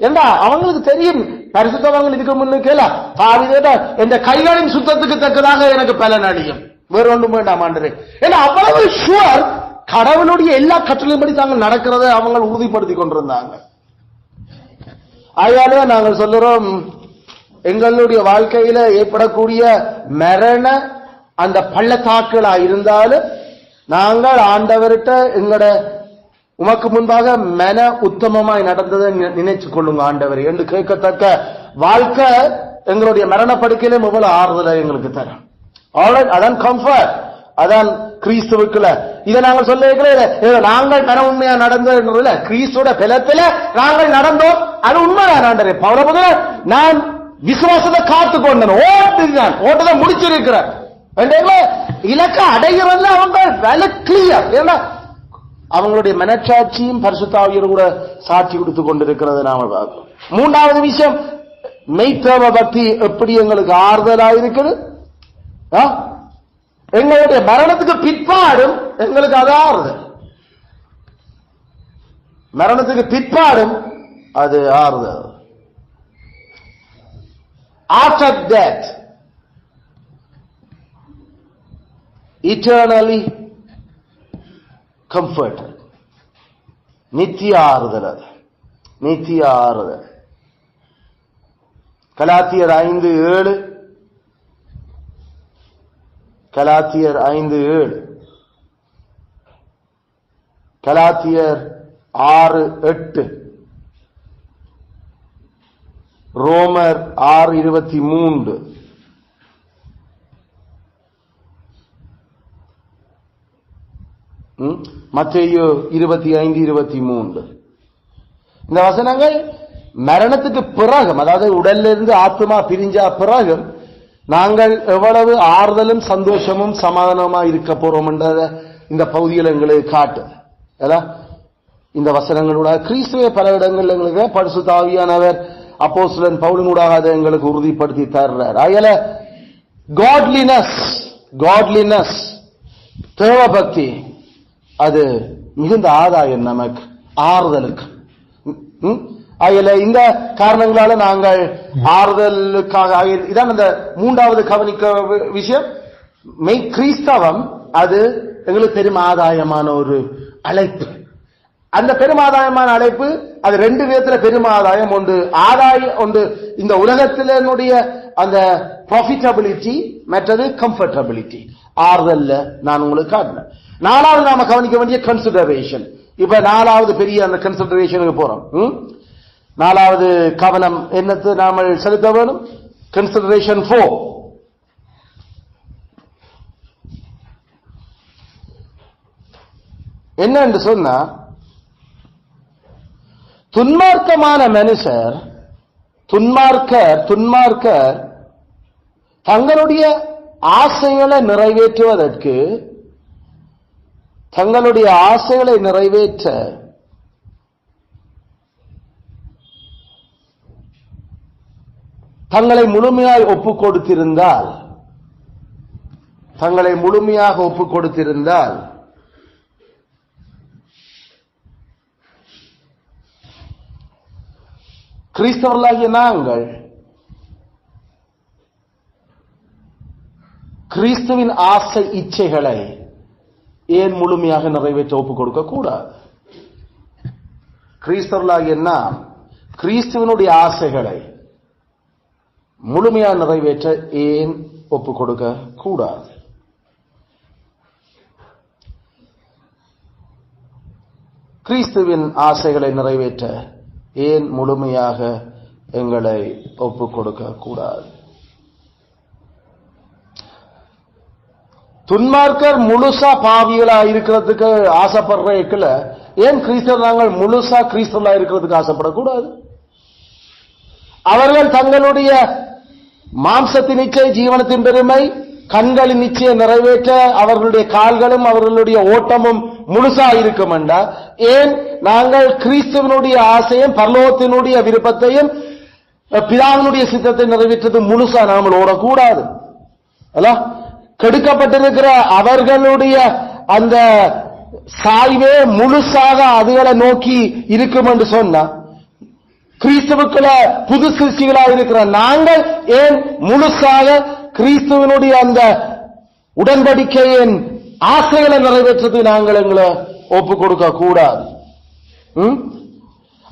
ஏண்டா அவங்களுக்கு தெரியும் பரிசுத்தவங்க இதுக்கு முன்னு கேள பாவிதேடா என்ற கைகளின் சுத்தத்துக்கு தக்கதாக எனக்கு பலன் அடையும், வேற ஒன்றும் வேண்டாம் ஆண்டரே. ஏன்னா அவ்வளவு ஷுவர் கடவுளுடைய எல்லா கட்டளைப்படி தாங்கள் நடக்கிறத அவங்க உறுதிப்படுத்தி கொண்டிருந்தாங்க. அதனால நாங்கள் சொல்லுறோம், எங்களுடைய வாழ்க்கையில ஏற்படக்கூடிய மரண அந்த பள்ளத்தாக்குகளா இருந்தாலும் நாங்கள் ஆண்டவர்கிட்ட எங்களோட உமக்கு முன்பாக மன உத்தமமாய் நடந்ததை நினைச்சு கொள்ளுங்க ஆண்டவர் என்று கேட்கத்தக்க வாழ்க்கை எங்களுடைய மரண படுக்கையிலும் இவ்வளவு ஆறுதலை எங்களுக்கு தரும். அதான் கம்ஃபர்ட், அதான் கிறிஸ்துவுக்குள்ள. இதை நாங்கள் சொல்ல நாங்கள் மன உண்மையா நடந்தது கிறிஸ்துவோட பலத்துல நாங்கள் நடந்தோம், அது உண்மைதான் ஆண்டரே. பவுல நான் விசுவாசத்தை காத்து கொண்டேன், ஓட்டத்தை முடிச்சிருக்கிறேன், இலக்க அடைகிறதுல அவங்க வேலை கிளியர். ஏன்னா அவங்களுடைய மனச்சாட்சியும் பரிசுத்தாவியோடு கூட சாட்சி கொடுத்து கொண்டிருக்கிறது நாம பார்க்கிறோம். மூன்றாவது விஷயம், மெய்த்தேவ பக்தி எப்படி எங்களுக்கு ஆறுதலா இருக்குது. எங்களுடைய மரணத்துக்கு பிற்பாடும் எங்களுக்கு அது ஆறுதல், மரணத்துக்கு பிற்பாடும் அது ஆறுதல். After death, eternally comforted. நித்திய ஆறுதல், அது நித்திய ஆறுதல். கலாத்தியர் 5:7, கலாத்தியர் 5:7, கலாத்தியர் 6:8, ரோமர் 6:23, மத்தேயு 25:23. இந்த வசனங்கள் மரணத்துக்கு பிறகு, அதாவது உடல்ல இருந்து ஆத்மா பிரிஞ்சா பிறகு நாங்கள் எவ்வளவு ஆறுதலும் சந்தோஷமும் சமாதானமா இருக்க போறோம் என்றத இந்த பகுதியில் எங்களுக்கு காட்டு. இந்த வசனங்களோட கிறிஸ்துவ பல இடங்கள் எங்களுக்கு பரிசுத்த ஆவியானவர் அப்போஸ்தலன் பவுலினூடாக அதை எங்களுக்கு உறுதிப்படுத்தி தர்றார். ஆகல காட்லினஸ் தேவ பக்தி அது மிகுந்த ஆதாயம் நமக்கு, ஆறுதலுக்கு. ஆகல இந்த காரணங்களால நாங்கள் ஆறுதலுக்காக, இதான் இந்த மூன்றாவது கவனிக்க விஷயம். மெய் கிறிஸ்தவம் அது எங்களுக்கு பெரும் ஆதாயமான ஒரு அழைப்பு. அந்த பெருமாதாயமான அழைப்பு அது ரெண்டு விதத்துல பெருமாதாயம். ஒன்று ஆதாயம், ஒன்று இந்த உலகத்தினுடைய அந்த ப்ராஃபிட்டபிலிட்டி, மற்றது கம்ஃபர்டபிலிட்டி. ஆறுதல்ல நான் உங்களுக்கு காட்டினேன். நாலாவது நாம கவனிக்க வேண்டிய கன்சிடரேஷன். இப்ப நாலாவது பெரிய அந்த கன்சிடரேஷனுக்கு போறோம். நாலாவது கவனம் என்னத்து நாம செலுத்த வேணும்? கன்சிடரேஷன் 4. என்ன என்று சொன்னா, துன்மார்க்கமான மனுஷர், துன்மார்க்கர் தங்களுடைய ஆசைகளை நிறைவேற்றுவதற்கு, தங்களுடைய ஆசைகளை நிறைவேற்ற தங்களை முழுமையாக ஒப்புக் கொடுத்திருந்தால் கிறிஸ்தவர்களாகிய நாங்கள் கிறிஸ்துவின் ஆசை இச்சைகளை ஏன் முழுமையாக நிறைவேற்ற ஒப்புக் கொடுக்க கூடாது? கிறிஸ்தவர்களாகிய நாம் கிறிஸ்துவனுடைய ஆசைகளை முழுமையாக நிறைவேற்ற ஏன் ஒப்புக் கொடுக்க கூடாது? கிறிஸ்துவின் ஆசைகளை நிறைவேற்ற ஏன் முழுமையாக எங்களை ஒப்புக் கொடுக்க கூடாது? துன்மார்க்கர் முழுசா பாவிகளா இருக்கிறதுக்கு ஆசைப்படுறதுல ஏன் நாங்கள் முழுசா கிறிஸ்தவர்களா இருக்கிறதுக்கு ஆசைப்படக்கூடாது? அவர்கள் தங்களுடைய மாம்சத்தின் நிச்சய, ஜீவனத்தின் பெருமை, கண்களின் நிச்சயம் நிறைவேற்ற அவர்களுடைய கால்களும் அவர்களுடைய ஓட்டமும் முழுசா இருக்கும் என்றால் ஏன் நாங்கள் கிறிஸ்துவனுடைய ஆசையும் பரலோகத்தினுடைய விருப்பத்தையும் பிதாவினுடைய சித்தத்தை நிறைவேற்றது முழுசா நாமல் ஓடக்கூடாது? அல்ல, கெடுக்கப்பட்டிருக்கிற அவர்களுடைய அந்த சாய்வே முழுசாக அதுகளை நோக்கி இருக்கும் என்று சொன்னா, கிறிஸ்துவுக்குள்ள புது சிருஷ்டிகளாக இருக்கிற நாங்கள் ஏன் முழுசாக கிறிஸ்துவனுடைய அந்த உடன்படிக்கையின் ஆசைகளை நிறைவேற்றது நாங்கள் எங்களை ஒப்புக் கொடுக்க கூடாது?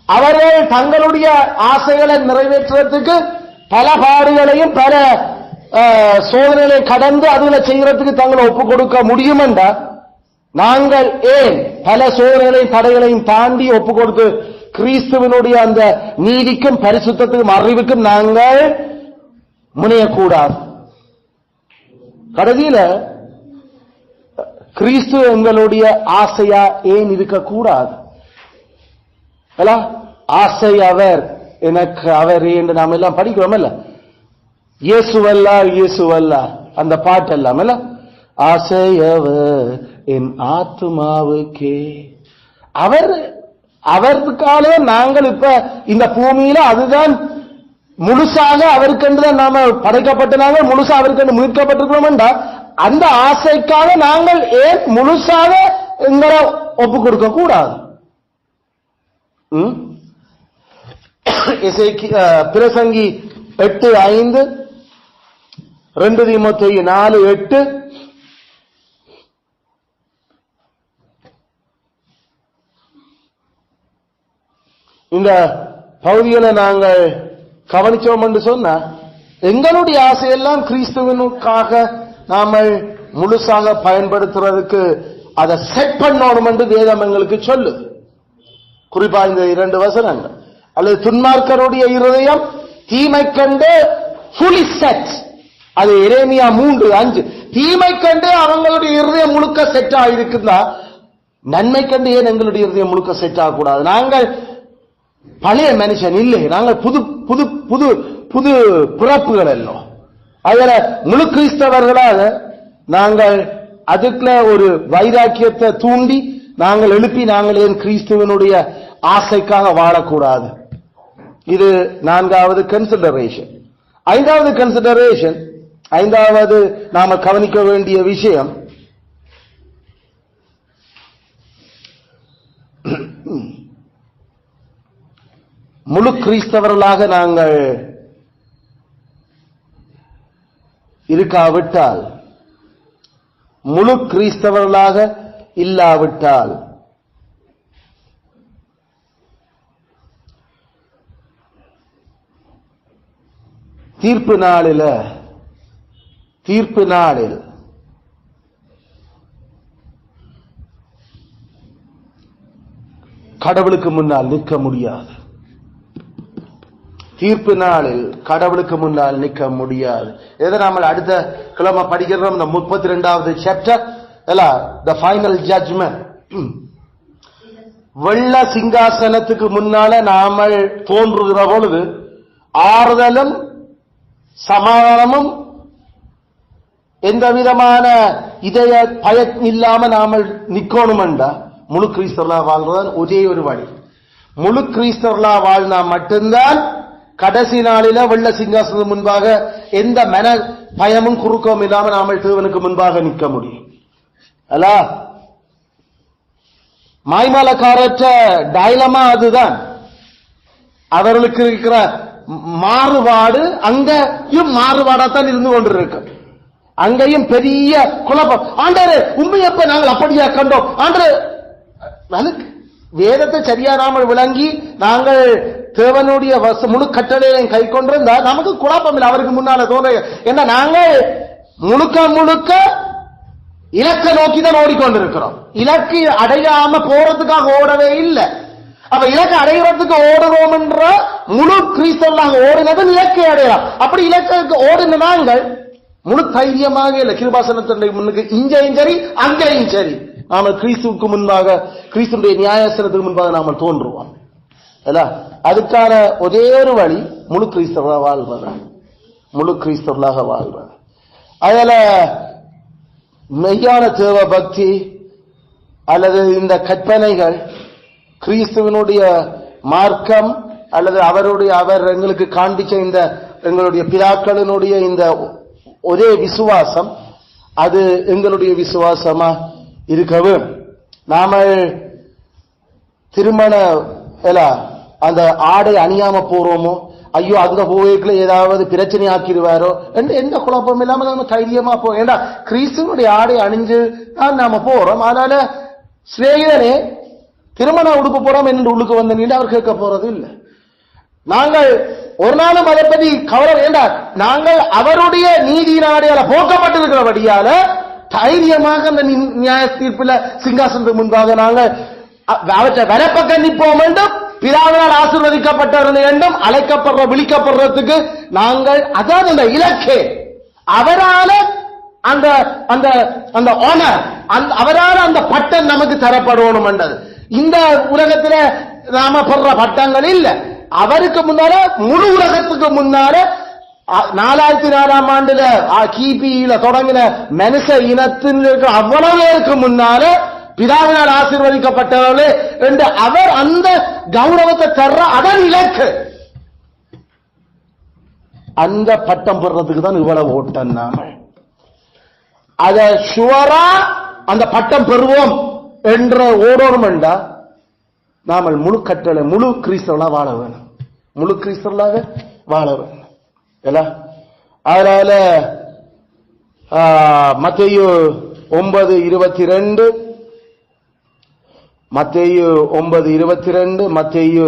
அவர்கள் தங்களுடைய ஆசைகளை நிறைவேற்றுறதுக்கு பல பாடுகளையும் பல சோதனைகளை கடந்து அதுல செய்யறதுக்கு தங்களை ஒப்புக் கொடுக்க முடியும் என்றா நாங்கள் ஏன் பல சோதனைகளையும் தடைகளையும் தாண்டி ஒப்புக் கொடுத்து கிறிஸ்துவனுடைய அந்த நீதிக்கும் பரிசுத்தத்துக்கும் அறிவுக்கும் நாங்கள் முனையக்கூடாது? கடைசியில கிறிஸ்து எங்களுடைய ஆசையா ஏன் இருக்கக்கூடாது? ஆசை அவர், எனக்கு அவர் என்று நாம் எல்லாம் படிக்கிறோம் இல்ல, இயேசுவல்லா இயேசுவல்லா அந்த பாட்டெல்லாம் இல்ல, ஆசையவர் என் ஆத்துமாவுக்கே, அவருக்காக நாங்கள் இப்ப இந்த பூமியில அதுதான் முழுசாக அவருக்கென்றுதான் நாம படைக்கப்பட்ட நாங்கள் முழுசா அவருக்கு மீட்கப்பட்டிருக்கிறோம் என்றால் அந்த ஆசைக்காக நாங்கள் ஏன் முழுசாக எங்களை ஒப்புக் கொடுக்க கூடாது? பிரசங்கி 8:5, 2 தீமோத்தேயு 4:8, இந்த பகுதிகளை நாங்கள் கவனிச்சோம் என்று சொன்ன எங்களுடைய ஆசையெல்லாம் கிறிஸ்துவனுக்காக நாம முழுசாக பயன்படுத்துறதுக்கு அதை செட் பண்ணணும் என்று வேதம் எங்களுக்கு சொல்லு. குறிப்பா இந்த 2 வசனங்கள், அல்லது துன்மார்க்கருடைய இருதயம் தீமை கண்டு fully set, அது எரேமியா 3:5, தீமை கண்டு அவங்களுடைய இருதயம் முழுக்க செட் ஆகிருக்குதா, நன்மை கண்டு ஏன் எங்களுடைய இருதயம் முழுக்க செட் ஆகக்கூடாது? நாங்கள் பழைய மனுஷன் இல்லை, நாங்கள் புது புது புது புது பிறப்புகள் எல்லாம். அதுல முழு கிறிஸ்தவர்களாக நாங்கள் அதுக்குள்ள ஒரு வைராக்கியத்தை தூண்டி நாங்கள் எழுப்பி நாங்கள் ஏன் கிறிஸ்துவனுடைய ஆசைக்காக வாழக்கூடாது? இது 4வது கன்சிடரேஷன். 5வது கன்சிடரேஷன், 5வது நாம கவனிக்க வேண்டிய விஷயம், முழு கிறிஸ்தவர்களாக நாங்கள் இருக்காவிட்டால், முழு கிறிஸ்தவர்களாக இல்லாவிட்டால் தீர்ப்பு நாளில் கடவுளுக்கு முன்னால் நிற்க முடியாது. தீர்ப்பு நாளில் கடவுளுக்கு முன்னால் நிற்க முடியாது. எதை நாம அடுத்த கிழமை படிக்கிறோம், இந்த 32வது சாப்டர், the final judgment. வெள்ள சிங்காசனத்துக்கு முன்னால நாம தோன்றுகிற பொழுது ஆறுதலும் சமாதானமும் எந்த விதமான இதய பயம் இல்லாம நாம நிக்கணும்டா முழு கிறிஸ்தவர்களா வாழ்றதான் ஒரே ஒரு வழி. முழு கிறிஸ்தவர்களா வாழ்னா மட்டும்தான் கடைசி நாளில வெள்ள சிங்காசனத்துக்கு முன்பாக எந்த மன பயமும் குறுக்கமும் இல்லாம நாம தேவனுக்கு முன்பாக நிற்க முடியும். அல்ல மாய்மாலக்காரற்ற டைலமா அதுதான். அவர்களுக்கு இருக்கிற மாறுபாடு அங்கேயும் மாறுபாடாத்தான் இருந்து கொண்டிருக்கு. அங்கேயும் பெரிய குழப்பம். ஆண்டவரே உண்மையப்ப நாங்கள் அப்படியா கண்டோம் ஆண்டவரே. வேதத்தை சரியா நாமல் விளங்கி நாங்கள் தேவனுடைய முழு கட்டளையை கை கொண்டிருந்தா நமக்கு குழப்பம் இல்லை. அவருக்கு முன்னால தோன்ற என்ன நாங்கள் முழுக்க முழுக்க இலக்கை நோக்கி தான் ஓடிக்கொண்டிருக்கிறோம். இலக்கு அடையாம போறதுக்காக ஓடவே இல்லை. அப்ப இலக்கை அடைகிறதுக்கு ஓடுறோம் என்ற முழு கிறிஸ்தவர்களாக ஓடினது இலக்கை அடையலாம். அப்படி இலக்கு ஓடின நாங்கள் முழு தைரியமாக இல்லை. கிருபாசனத்தினுடைய முன்னுக்கு இங்கேயும் சரி அங்கேயும் சரி நாம கிறிஸ்துவுக்கு முன்பாக கிறிஸ்துடைய நியாயசனத்துக்கு முன்பாக நாம தோன்றுவோம். அதுக்கான ஒரே ஒரு வழி முழு கிறிஸ்தவர்களாக வாழ்வது, முழு கிறிஸ்தவர்களாக வாழ்வது. அதுல மெய்யான தேவ பக்தி அல்லது இந்த கற்பனைகள் கிறிஸ்துவனுடைய மார்க்கம் அல்லது அவர் எங்களுக்கு காண்பிச்ச இந்த எங்களுடைய பிதாக்களினுடைய இந்த ஒரே விசுவாசம் அது எங்களுடைய விசுவாசமா இருக்கவே. நாம திருமண அந்த ஆடை அணியாம போறோமோ, ஐயோ அங்க போய்க்குள்ள ஏதாவது பிரச்சனை ஆக்கிடுவாரோ எந்த குழப்பம் இல்லாம நாம தைரியமா போவோம். ஏன்னா கிறிஸ்துவனுடைய ஆடை அணிஞ்சு தான் நாம போறோம். அதனால சிநேகிதனே திருமண உடுப்பு போறோம் என்று உள்ளுக்கு வந்த நீண்ட அவர் கேட்க போறது இல்லை. நாங்கள் ஒரு நாளும் அதை பற்றி கவலை வேண்டாம். நாங்கள் அவருடைய நீதி நாடையால போக்கப்பட்டிருக்கிறபடியால தைரியமாக அந்த நியாய தீர்ப்பில் சிங்காசனத்துக்கு முன்பாக நாங்கள் அவற்றை வரப்பக்க நிற்போம் என்றும் பிதாவினால் ஆசீர்வதிக்கப்பட்டவர்கள் என்றும் அழைக்கப்படுற விழிக்கப்படுறதுக்கு நாங்கள் அதான் அந்த இலக்கே. அவரால அந்த அந்த அந்த ஆனர் அவரால் அந்த பட்டம் நமக்கு தரப்படணும் என்றது. இந்த உலகத்துல நாம படுற பட்டங்கள் இல்ல. அவருக்கு முன்னால முழு உலகத்துக்கு முன்னால 4004ஆம் ஆண்டுல கிபியில தொடங்கின மனுஷ இனத்தில் இருக்கிற அவ்வளவு பேருக்கு முன்னால பிதாவினால் ஆசீர்வதிக்கப்பட்டவர்களே என்று அவர் அந்த கௌரவத்தை தர்ற அதன் இலக்கு. அந்த பட்டம் பெறதுக்கு தான் இவ்வளவு ஓட்டம். நாம அத ஷுவரா அந்த பட்டம் பெறுவோம் என்ற ஓடோரும் என்றா நாமல் முழு கட்டளை முழு கிறிஸ்தவர்களாக வாழ வேணும், முழு கிறிஸ்தவர்களாக வாழ வேணும். அதனால மத்தேயு 9:22, மத்தேயு 9:22, மத்தேயு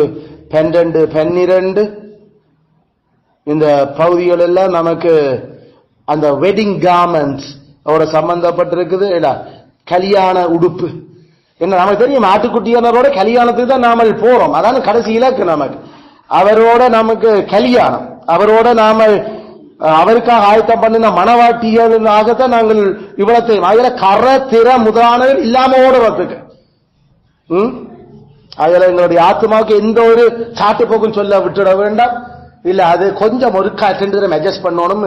12:12 இந்த பகுதிகள் எல்லாம் நமக்கு அந்த வெட்டிங் கார்மெண்ட்ஸ் அவரோட சம்பந்தப்பட்டிருக்குது. கல்யாண உடுப்பு என்ன நமக்கு தெரியும். ஆட்டுக்குட்டியானரோட கல்யாணத்துக்கு தான் நாம போறோம். அதான கடைசி இலக்கு நமக்கு. அவரோட நமக்கு கல்யாணம், அவரோட நாம அவருக்காக ஆயத்தம் பண்ணின மனவாட்டிகளாகத்தான் நாங்கள் இவ்வளத்தையும் அதுல கர திற முதலானது இல்லாம ஓடுறதுக்கு. அதுல எங்களுடைய ஆத்மாவுக்கு எந்த ஒரு சாட்டு போக்கும் சொல்ல விட்டுட வேண்டாம். இல்ல அது கொஞ்சம் ஒரு அட்ஜஸ்ட் பண்ணணும்.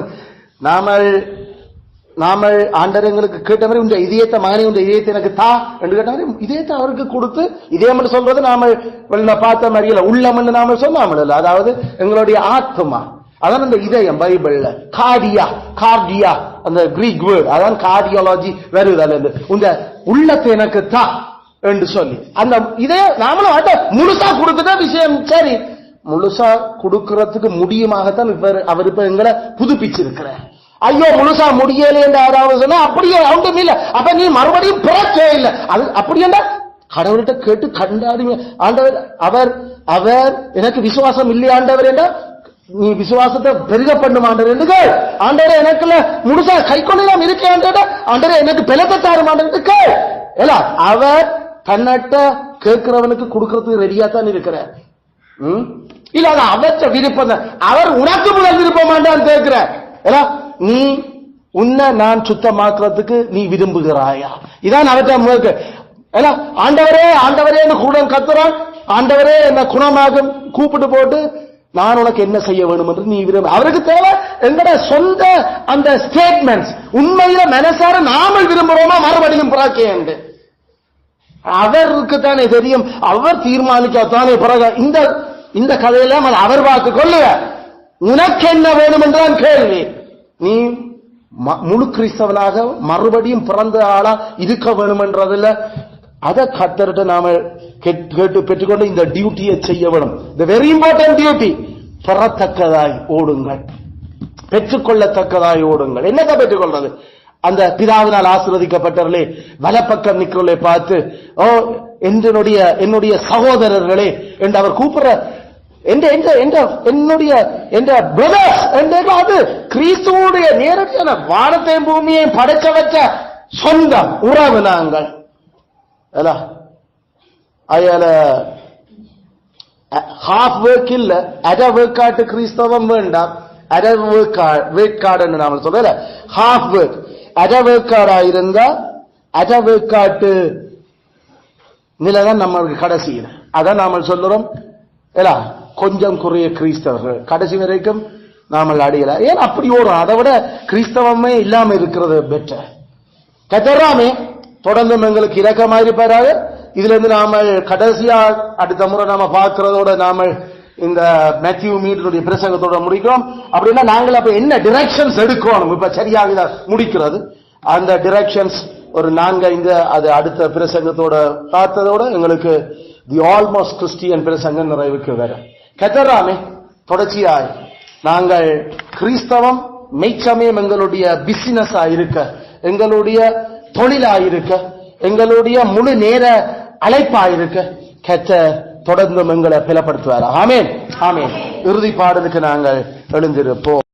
நாம ஆண்டவர் எங்களுக்கு கேட்ட மாதிரி உங்க இதயத்தை மகனே உங்க இதயத்தை எனக்கு தா என்று கேட்ட மாதிரி இதயத்தை அவருக்கு கொடுத்து இதே மட்டும் சொல்றது நாம பார்த்த மாதிரி இல்ல, உள்ளம் நாம சொல்லாமல். அதாவது எங்களுடைய ஆத்மா அதான் அந்த இதயம். பைபிள்ல கார்டியா அந்த கிரீக் வேர்டு அதான் கார்டியாலஜி வருது. அல்லது உங்க உள்ளத்தை எனக்கு தா என்று சொல்லி அந்த இதே நாமளும் முழுசா கொடுத்துட்டா விஷயம் சரி. முழுசா கொடுக்கறதுக்கு முடியுமாகத்தான் அவர் இப்ப எங்களை புதுப்பிச்சிருக்கிறார். ஐயோ முழுசா முடியல என்று யாராவது சொன்னா அப்படியே அவங்க இல்ல. அப்ப நீ மறுபடியும் பிறக்கே இல்லை. அது அப்படி என்ன கடவுள்கிட்ட கேட்டு கண்டாடுங்க. ஆண்டவர் அவர் எனக்கு விசுவாசம் இல்லை ஆண்டவர் என்றா நீ விசுவாசத்தை பெருக பண்ணும் ஆண்டவர் என்று கேள். ஆண்டவரே எனக்குள்ள முழுசா கை கொள்ளலாம் இருக்கே ஆண்டவரே எனக்கு பிளத்தை தாரும் ஆண்டவர் கேள். அவர் தன்னட்ட கேட்கிறவனுக்கு கொடுக்கறதுக்கு ரெடியா தான் இருக்கிறார். இல்ல அது அவற்ற விருப்பம். அவர் உனக்கு முதல் விருப்பமாண்டான்னு கேட்கிறார். நீ உன்னை நான் சுத்தமாக்குறதுக்கு நீ விரும்புகிறாயா? இதான் அவற்றை ஆண்டவரே ஆண்டவரே கூட கத்துறான். ஆண்டவரே என்ன குணமாக கூப்பிட்டு போட்டு நான் உனக்கு என்ன செய்ய வேண்டும் என்று நீ விரும்ப. அவருக்கு தேவை எங்கட சொந்த அந்த ஸ்டேட்மெண்ட்ஸ். உண்மையில மனசார நாமல் விரும்புறோமா மறுபடியும் பிறக்கேன் அவருக்கு தானே தெரியும். அவர் தீர்மானிக்கத்தானே பிறகு இந்த கதையெல்லாம் அவர் வாக்கு கொள்ளுவ. உனக்கு என்ன வேணும் என்றான் கேள்வி. நீ முழு கிறிஸ்தவனாக மறுபடியும் பிறந்த ஆளா இருக்க வேணும் என்றதில்ல. அதை கத்தர்கிட்ட நாம கேட்டு பெற்றுக்கொண்டு இந்த டியூட்டியை செய்ய வேணும். The very important duty. பெறத்தக்கதாய் ஓடுங்கள், பெற்றுக்கொள்ளத்தக்கதாய் ஓடுங்கள். என்னத்தை பெற்றுக்கொள்றது? அந்த பிதாவினால் ஆசீர்வதிக்கப்பட்டவர்களே, வலப்பக்கம் நிற்கிறவர்களை பார்த்து ஓ என்னுடைய சகோதரர்களே என்று அவர் கூப்பிடுற என்னுடைய பிரதர்ஸ் அது கிறிஸ்துவுடைய நேரடியான வானத்தையும் பூமியையும் படைக்க வச்ச சொந்தம் உறவு நாங்கள். அயால ஹாஃப் வேர்க் இல்ல, அட வேர்க்காட்டு கிறிஸ்தவம் வேண்டாம். அட வேர்க்காடு நாம சொல்ல ஹாஃப் வேர்க். அட வேர்க்காடா இருந்தா அட வேர்க்காட்டு நிலைதான் நம்மளுக்கு கடைசியில். அதான் நாம சொல்லுறோம் கொஞ்சம் குறைய கிறிஸ்தவர்கள் கடைசி வரைக்கும் நாமல் அடையல. ஏன் அப்படி ஓடும்? அதை விட கிறிஸ்தவமே இல்லாம இருக்கிறது பெட்டர். கத்தராமே தொடர்ந்து எங்களுக்கு இரக்கமாயிருப்பாராக. இதுல இருந்து நாம கடைசியா அடுத்த முறை நாம பார்க்கிறதோட நாம இந்த மேத்யூ மீட்டருடைய பிரசங்கத்தோட முடிக்கிறோம். அப்படின்னா நாங்கள் அப்ப என்ன டிரெக்ஷன்ஸ் எடுக்கணும் இப்ப சரியாக முடிக்கிறது. அந்த டிரெக்ஷன்ஸ் ஒரு 4-5 அது அடுத்த பிரசங்கத்தோட பார்த்ததோட எங்களுக்கு தி ஆல்மோஸ்ட் கிறிஸ்டியன் பிரசங்கம் நிறைவுக்கு வரும். கத்தராமே தொடர்ச்சியாய் நாங்கள் கிறிஸ்தவம் மெய்ச்சமயம் எங்களுடைய பிசினஸா இருக்க, எங்களுடைய தொழிலாயிருக்க, எங்களுடைய முழு நேர அழைப்பாயிருக்க கத்தர் தொடர்ந்தும் எங்களை பலப்படுத்துவார். ஆமென், ஆமென். இறுதி பாடலுக்கு நாங்கள் எழுந்திருப்போம்.